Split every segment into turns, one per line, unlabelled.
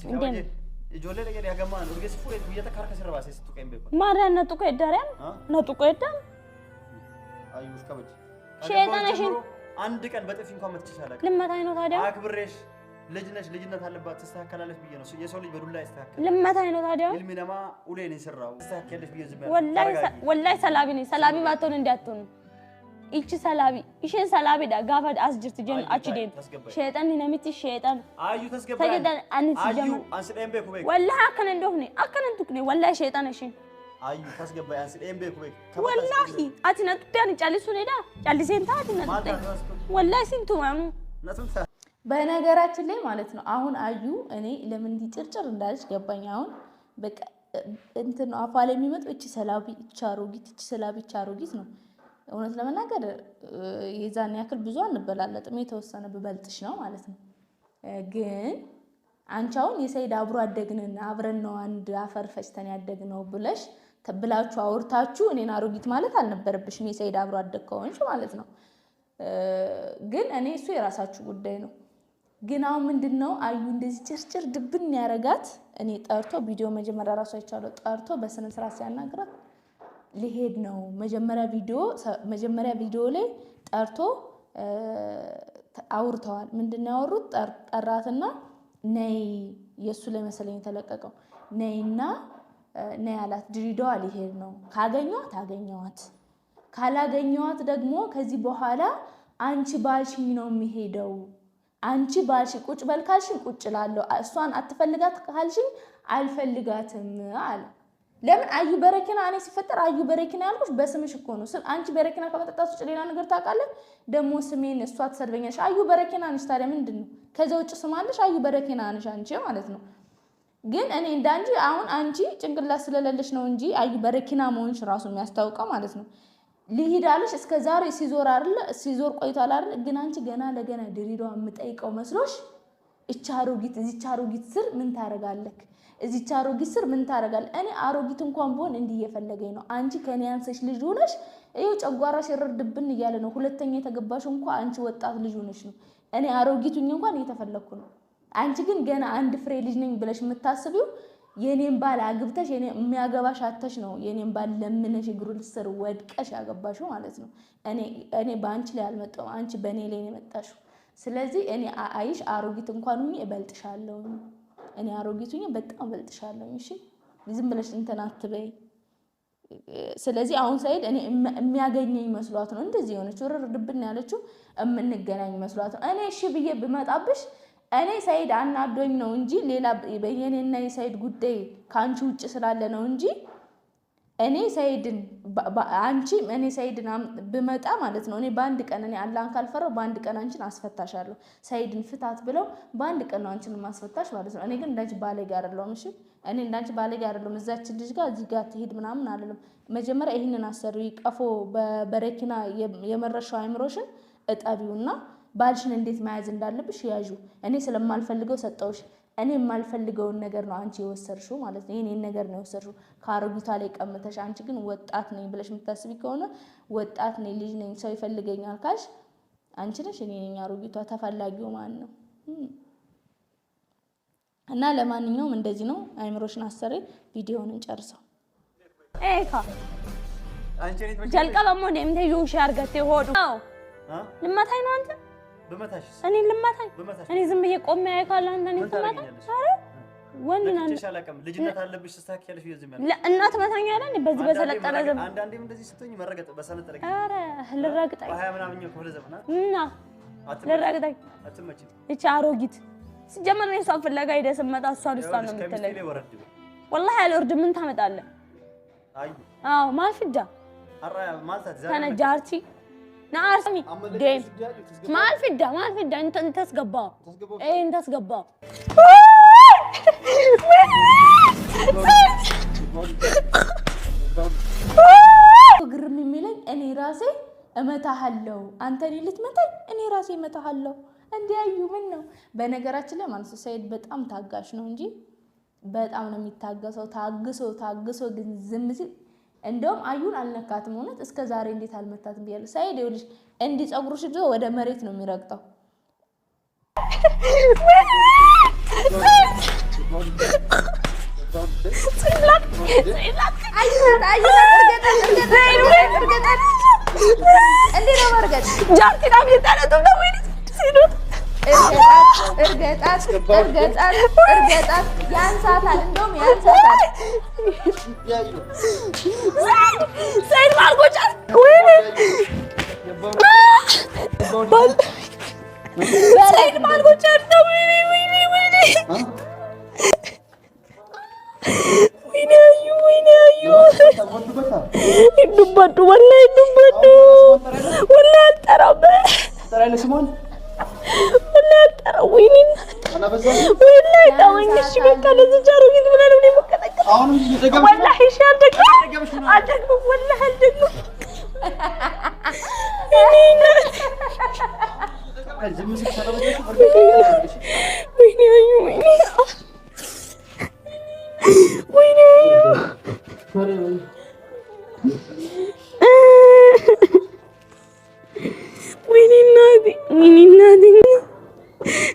እንደም ijoollee dhaqee hagamaan urgeessi fuudhee biyya takka harka sirra baasee situ qeembe kun
ማርያም ነጥቆ ይዳራም ነጥቆ ይዳም
አዩሽ ከበጅ
ሸይጣንሽ
አንድ ቀን በጥፊ እንኳን መትችሻለህ
ልመታኝ ነው ታዲያ
አክብሬሽ ልጅ ነሽ ልጅነት አለባት ተስተካከላለሽ ብዬ ነው የሰው ልጅ በዱላ ይስተካከል
ልመታኝ ነው ታዲያ
ilminama uleen ይሰራው ተስተካከለሽ ብዬ ዝም
ወላሂ ሰላቢ ነኝ ሰላቢ ባትሆን እንዲያትሆን እቺ ሰላቢ እሺን ሰላቢ ዳ ጋፋድ አስጅርት ጀን አችዴን ሸይጣን ነሚት ሸይጣን
አዩ ተስገባ
ተገዳን አንቺ ጀም
አንስደም በኩ በኩ
ወላሂ አከነ እንደሆነ አከነ እንትኩኔ ወላሂ ሸይጣን እሺ
አዩ ተስገባ አንስደም በኩ በኩ
ወላሂ አትነጡ ዳን ጫሊሱ ነዳ ጫሊሴን ታትነጡ ወላሂ ሲንቱ ማኑ
ነቱታ
በነገራችን ላይ ማለት ነው አሁን አዩ እኔ ለምን እንዲጭርጭር እንዳልሽ ገባኝ አሁን በቃ እንትን አፋ ላይ የሚመጣው እቺ ሰላቢ ቻሮጊት እቺ ሰላቢ ቻሮጊት ነው እውነት ለመናገር የዛን ያክል ብዙ አንበላለጥም የተወሰነ በበልጥሽ ነው ማለት ነው ግን አንቻውን የሰይድ አብሮ አደግንና አብረን ነው አንድ አፈር ፈጭተን ያደግነው ብላችሁ አውርታችሁ እኔን አሮጊት ማለት አልነበረብሽም የሰይድ አብሮ አደግ ከሆንሽ ማለት ነው ግን እኔ እሱ የራሳችሁ ጉዳይ ነው ግን አሁን ምንድነው አዩ እንደዚህ ጭርጭር ድብን ያረጋት እኔ ጠርቶ ቪዲዮ መጀመሪያ ራሱ አይቻለው ጠርቶ በስነ ስርዓት ሲያናግራት ሊሄድ ነው መጀመሪያ ቪዲዮ ላይ ጠርቶ አውርተዋል ምንድነው ያወሩት ጠራትና ነይ የሱ ላይ መሰለኝ ተለቀቀው ነይና ነይ አላት ድሪዳዋ ሊሄድ ነው ካገኘዋት ካላገኘዋት ደግሞ ከዚህ በኋላ አንቺ ባልሽኝ ነው የሚሄደው አንቺ ባልሽ ቁጭ በልካልሽኝ ቁጭ ላለው እሷን አትፈልጋት ካልሽኝ አልፈልጋትም አለ ለምን አዩ በረኪና እኔ ሲፈጠር አዩ በረኪና ያልኩሽ በስምሽ እኮ ነው አንቺ በረኪና ከመጠጣት ውጭ ሌላ ነገር ታውቃለህ ደሞ ስሜን እሷ ተሰድበኛሽ አዩ በረኪና ነሽ ታዲያ ምንድነው ከዛ ውጭ ስማለሽ አዩ በረኪና ነሽ አንቺ ማለት ነው ግን እኔ እንዳንጂ አሁን አንቺ ጭንቅላት ስለሌለሽ ነው እንጂ አዩ በረኪና መሆንሽ ራሱ የሚያስታውቀው ማለት ነው ሊሂዳልሽ እስከ ዛሬ ሲዞር ቆይቷል አይደል ግን አንቺ ገና ለገና ድሪዳዋ የምጠይቀው መስሎሽ እዚህ አሮጊት ስር ምን ታረጋለክ እዚህ አሮጊት ስር ምን ታረጋለህ እኔ አሮጊት እንኳን ቢሆን እንዲህ እየፈለገኝ ነው አንቺ ከኔ አንሰሽ ልጅ ሆነሽ ይሄው ጨጓራሽ ይረድብን እያለ ነው ሁለተኛ የተገባሽ እንኳን አንቺ ወጣት ልጅ ሆነሽ ነው እኔ አሮጊቱኝ እንኳን እየተፈለኩ ነው አንቺ ግን ገና አንድ ፍሬ ልጅ ነኝ ብለሽ የምታስቢው የኔን ባል አግብተሽ የኔ የሚያገባሽ አተሽ ነው የኔን ባል ለምነሽ እግሩ ስር ወድቀሽ ያገባሽው ማለት ነው እኔ ባንቺ ላይ አልመጣው አንቺ በኔ ላይ ነው የመጣሽው ስለዚህ እኔ አይሽ አሮጊት እንኳን ሁኚ እበልጥሻለሁ እኔ አሮጊቱኝ በጣም እበልጥሻለሁ እሺ ዝም ብለሽ እንትን አትበይ ስለዚህ አሁን ሳይድ እኔ የሚያገኘኝ መስሏት ነው እንደዚህ ሆነች ወረርድብን ያለችው እምንገናኝ መስሏት ነው እኔ እሺ ብዬ ብመጣብሽ እኔ ሳይድ አናዶኝ ነው እንጂ ሌላ በየኔና የሳይድ ጉዳይ ካንቺ ውጭ ስላለ ነው እንጂ እኔ ሳይድን አንቺ እኔ ሳይድን ብመጣ ማለት ነው እኔ በአንድ ቀን እኔ አላህን ካልፈራው በአንድ ቀን አንቺን አስፈታሻለሁ ሳይድን ፍታት ብለው በአንድ ቀን ነው አንቺን ማስፈታሽ ማለት ነው እኔ ግን እንዳንቺ ባለጌ አይደለሁም እሺ እኔ እንዳንቺ ባለጌ አይደለሁም እዛች ልጅ ጋር እዚህ ጋር ትሄድ ምናምን አይደለም መጀመሪያ ይሄንን አሰሪው ቀፎ በበረኪና የመረሻው አይምሮሽን እጠቢውና ባልሽን እንዴት መያዝ እንዳለብሽ ያዡ እኔ ስለማልፈልገው ሰጠውሽ እኔ የማልፈልገውን ነገር ነው አንቺ የወሰርሽው ማለት ነው የኔን ነገር ነው የወሰርሽው ካሮጊቷ ላይ ቀምተሽ አንቺ ግን ወጣት ነኝ ብለሽ የምታስቢ ከሆነ ወጣት ነኝ ልጅ ነኝ ሰው ይፈልገኛል ካልሽ አንቺ ነሽ እኔ ነኝ አሮጊቷ ተፈላጊው ማን ነው እና ለማንኛውም እንደዚህ ነው አይምሮሽን አሰሪ ቪዲዮውን እንጨርሰው
ኤካ
አንቺ ነኝ
ጀልቀበሞ ደምተ ዩሽ አርገቴ ሆዱ ልማታይ ነው አንተ
በመታሽ
እኔ ልማታይ እኔ ዝም ብዬ ቆሜ አይካለ አንተ ነኝ ተማታ አረ ወንድና
ተሻላቀም ልጅነት አለብሽ ተስተካከለሽ ይዘም ያለ
ለእናት መታኛለ በዚህ በሰለጠነ ዘመን
አንዳንዴም እንደዚህ ስትሆኝ መረገጥ በሰለጠነ
አረ ልረግጠኝ
በ20 ምናምን ክፍለ ዘመናት
እና ልረግጠኝ
አትመጪ
እቺ አሮጊት ሲጀመር ነው እሷን ፍለጋ ሄደህ መጣ እሷን ነው የምትለኝ والله አልወርድ ምን ታመጣለህ
አይ
አዎ ማልፍዳ
አራ ማልታት ዛሬ
ተነጃርቲ ናርሰሚ ደም ማልፍዳ እንት ተስገባ እንት ተስገባ
ግርም የሚለኝ እኔ ራሴ እመታሃለሁ አንተ እኔ ልትመታኝ እኔ ራሴ እመታሃለሁ እንዲያዩ ምን ነው በነገራችን ላይ ማለት ሰይድ በጣም ታጋሽ ነው እንጂ በጣም ነው የሚታገሰው ታግሶ ግን ዝም ሲል እንደውም አዩን አልነካትም ሆነት እስከ ዛሬ እንዴት አልመታትም ቢያለ ሰይድ ይኸውልሽ እንዲ ጸጉሩሽ ይዞ ወደ መሬት ነው የሚረግጠው ያንሳታል እንደውም ያንሳታል
ሰይድ ማልጎጫት ወይኔ ሰይድ ማልጎጫት ነው ወይኔ ወይኔ ወይኔ ወይኔ አዩ ወይኔ አዩ ይዱባዱ ወላሂ ይዱባዱ ወላሂ አልጠራም ወላሂ አልጠራም ወይኔ ወላሂ ተወኝ እሺ በቃ ለዚህ ጃሮ ግን ብለን ነው የምቀጠቀጥ ወላሂ እሺ አልደግምም ወላሂ አልደግምም ወይኔ አዩ ወይኔ ወይኔ ወይኔ እናቴ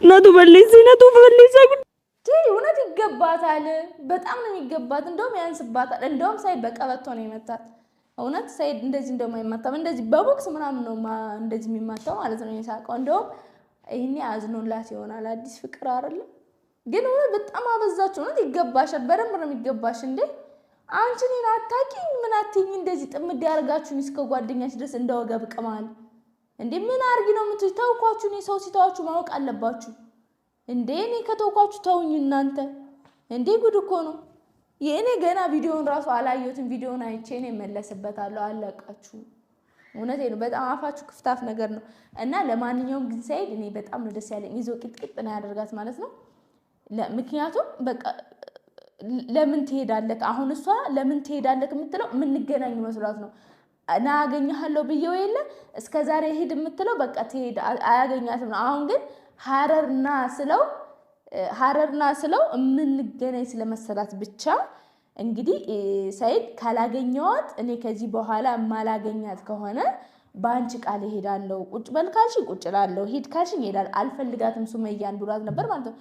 እናቱ በለይስ
እውነት ይገባታል። በጣም ነው የሚገባት። እንደውም ያንስባታል። እንደውም ሳይድ በቀበቶ ነው የመታት። እውነት ሳይድ እንደዚህ እንደማይማታም እንደዚህ በቦክስ ምናምን ነው እንደዚህ የሚማታው ማለት ነው የሳቀው። እንደውም ይሄኔ አዝኖላት ይሆናል። አዲስ ፍቅር አይደለም ግን እውነት በጣም አበዛችሁ። እውነት ይገባሻል። በደንብ ነው የሚገባሽ። እንዴ አንቺ እኔን አታውቂኝ ምን አትይኝ እንደዚህ ጥምድ ያደርጋችሁኝ እስከ ጓደኛሽ ድረስ እንደወገብ ቅማል። እንዴ ምን አርጊ ነው የምትይ? ተውኳችሁ። እኔ ሰው ሲተዋችሁ ማወቅ አለባችሁ። እንዴ እኔ ከተውኳችሁ ተውኝ እናንተ። እንዴ ጉድ እኮ ነው። የእኔ ገና ቪዲዮውን ራሱ አላየሁትም። ቪዲዮውን አይቼ እኔ መለስበታለሁ። አለቃችሁ። እውነቴ ነው። በጣም አፋችሁ ክፍታፍ ነገር ነው። እና ለማንኛውም ግን ሳይድ እኔ በጣም ነው ደስ ያለኝ። ይዞ ቅጥቅጥ ነው ያደርጋት ማለት ነው። ምክንያቱም በቃ ለምን ትሄዳለህ አሁን እሷ ለምን ትሄዳለህ የምትለው የምንገናኝ መስሏት ነው። እና አገኘሃለሁ ብዬው የለ እስከ ዛሬ ሄድ የምትለው በቃ ትሄድ አያገኛትም ነው። አሁን ግን ሀረርና ስለው የምንገናኝ ስለመሰላት ብቻ እንግዲህ ሳይድ ካላገኘዋት እኔ ከዚህ በኋላ ማላገኛት ከሆነ በአንቺ ቃል እሄዳለሁ። ቁጭ በል ካልሽኝ ቁጭ እላለሁ፣ ሂድ ካልሽኝ እሄዳለሁ። አልፈልጋትም ሱመያን ብሏት ነበር ማለት ነው።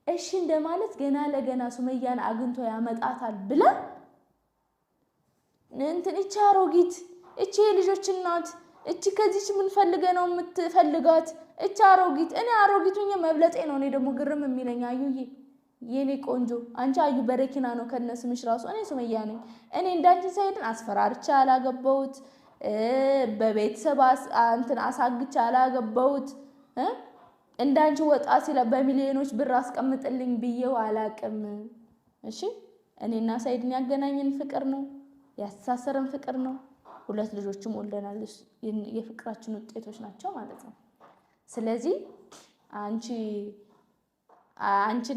እሺ እንደማለት ገና ለገና ሱመያን አግኝቶ ያመጣታል ብላ እቺ አሮጊት እቺ የልጆች እናት እቺ ከዚች ምን ፈልገ ነው የምትፈልጋት? እቺ አሮጊት እኔ አሮጊቱኝ መብለጤ ነው። እኔ ደግሞ ግርም የሚለኝ አዩዬ የኔ ቆንጆ አንቺ አዩ በረኪና ነው ከነስምሽ ራሱ እኔ ሱመያ ነኝ። እኔ እንዳንቺ ሳይድን አስፈራርቻ አላገባሁት፣ በቤተሰብ አሳግቻ አላገባሁት። እንዳንቺ ወጣ ሲለ በሚሊዮኖች ብር አስቀምጥልኝ ብዬው አላቅም። እሺ እኔና ሳይድን ያገናኘን ፍቅር ነው፣ ያስተሳሰረን ፍቅር ነው። 2 ልጆችም ወልደናል። የፍቅራችን ውጤቶች ናቸው ማለት ነው። ስለዚህ አንቺ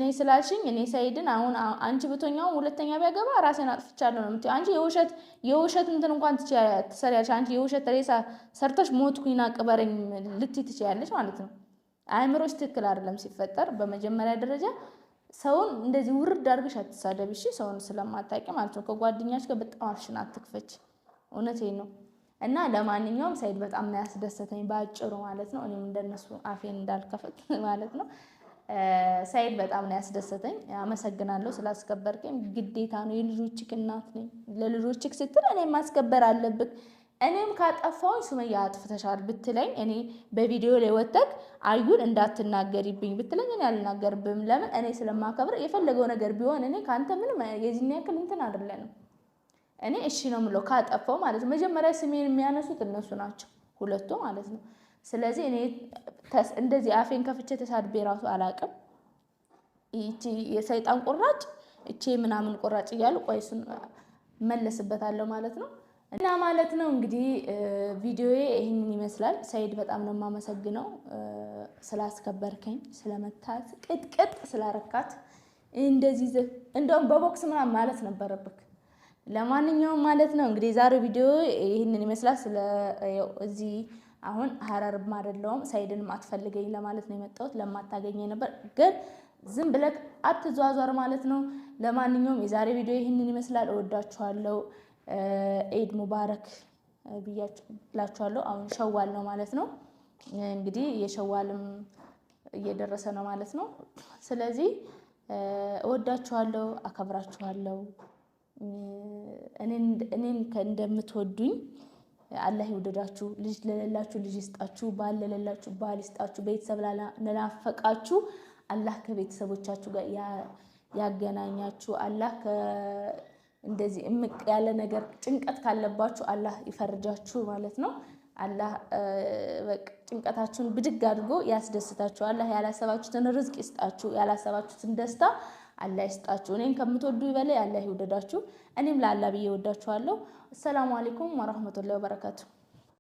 ነኝ ስላልሽኝ እኔ ሳይድን አሁን አንቺ ብቶኛው ሁለተኛ ቢያገባ ራሴን አጥፍቻለሁ ነው የምትይው። አንቺ የውሸት እንትን እንኳን ትሰሪያለሽ። አንቺ የውሸት ሬሳ ሰርተሽ ሞትኩኝና ቅበረኝ ልትይ ትችያለሽ ማለት ነው። አእምሮሽ ትክክል አይደለም ሲፈጠር። በመጀመሪያ ደረጃ ሰውን እንደዚህ ውርድ አድርገሽ አትሳደቢ እሺ፣ ሰውን ስለማታውቂ ማለት ነው። ከጓደኛሽ ጋር በጣም አፍሽን አትክፈች። እውነቴን ነው። እና ለማንኛውም ሳይድ በጣም ነው ያስደሰተኝ ባጭሩ ማለት ነው። እኔም እንደነሱ አፌን እንዳልከፈት ማለት ነው። ሳይድ በጣም ነው ያስደሰተኝ። አመሰግናለሁ ስላስከበርከኝ። ግዴታ ነው። የልጆችክ እናት ነኝ። ለልጆችክ ስትል እኔም ማስከበር አለብክ። እኔም ካጠፋሁኝ ሱመያ አጥፍተሻል ብትለኝ እኔ በቪዲዮ ላይ ወጥተክ አዩን እንዳትናገሪብኝ ብትለኝ እኔ አልናገርብም። ለምን እኔ ስለማከብር የፈለገው ነገር ቢሆን እኔ ካንተ ምንም የዚህን ያክል እንትን አይደለንም። እኔ እሺ ነው የምለው ካጠፋው ማለት ነው። መጀመሪያ ስሜን የሚያነሱት እነሱ ናቸው 2 ማለት ነው። ስለዚህ እኔ እንደዚህ አፌን ከፍቼ ተሳድቤ ራሱ አላቅም። እቺ የሰይጣን ቁራጭ እቺ ምናምን ቁራጭ እያሉ ቆይሱን መለስበታለሁ ማለት ነው። እና ማለት ነው እንግዲህ ቪዲዮዬ ይሄንን ይመስላል። ሳይድ በጣም ነው የማመሰግነው ስላስከበርከኝ፣ ስለመታት ቅጥቅጥ ስላረካት እንደዚህ እንደውም በቦክስ ምናምን ማለት ነበረብክ። ለማንኛውም ማለት ነው እንግዲህ ዛሬው ቪዲዮ ይሄንን ይመስላል። እዚህ አሁን ሀረርም አይደለሁም ሳይድንም አትፈልገኝ ለማለት ነው የመጣሁት። ለማታገኘኝ ነበር ግን ዝም ብለህ አትዟዟር ማለት ነው። ለማንኛውም የዛሬ ቪዲዮ ይሄንን ይመስላል። እወዳችኋለሁ። ኢድ ሙባረክ ብያችኋለሁ። አሁን ሸዋል ነው ማለት ነው። እንግዲህ የሸዋልም እየደረሰ ነው ማለት ነው። ስለዚህ እወዳችኋለሁ፣ አከብራችኋለሁ። እኔን እንደምትወዱኝ አላህ ይወደዳችሁ። ልጅ ለሌላችሁ ልጅ ይስጣችሁ፣ ባል ለሌላችሁ ባል ይስጣችሁ፣ ቤተሰብ ለናፈቃችሁ አላህ ከቤተሰቦቻችሁ ጋር ያገናኛችሁ። አላህ እንደዚህ እምቅ ያለ ነገር ጭንቀት ካለባችሁ አላህ ይፈርጃችሁ ማለት ነው። አላህ በቃ ጭንቀታችሁን ብድግ አድርጎ ያስደስታችሁ። አላህ ያላሰባችሁትን ርዝቅ ይስጣችሁ፣ ያላሰባችሁትን ደስታ አላህ ይስጣችሁ። እኔን ከምትወዱ በላይ አላህ ይወደዳችሁ። እኔም ለአላህ ብዬ ወዳችኋለሁ። አሰላሙ አለይኩም ወራህመቱላሂ ወበረካቱ።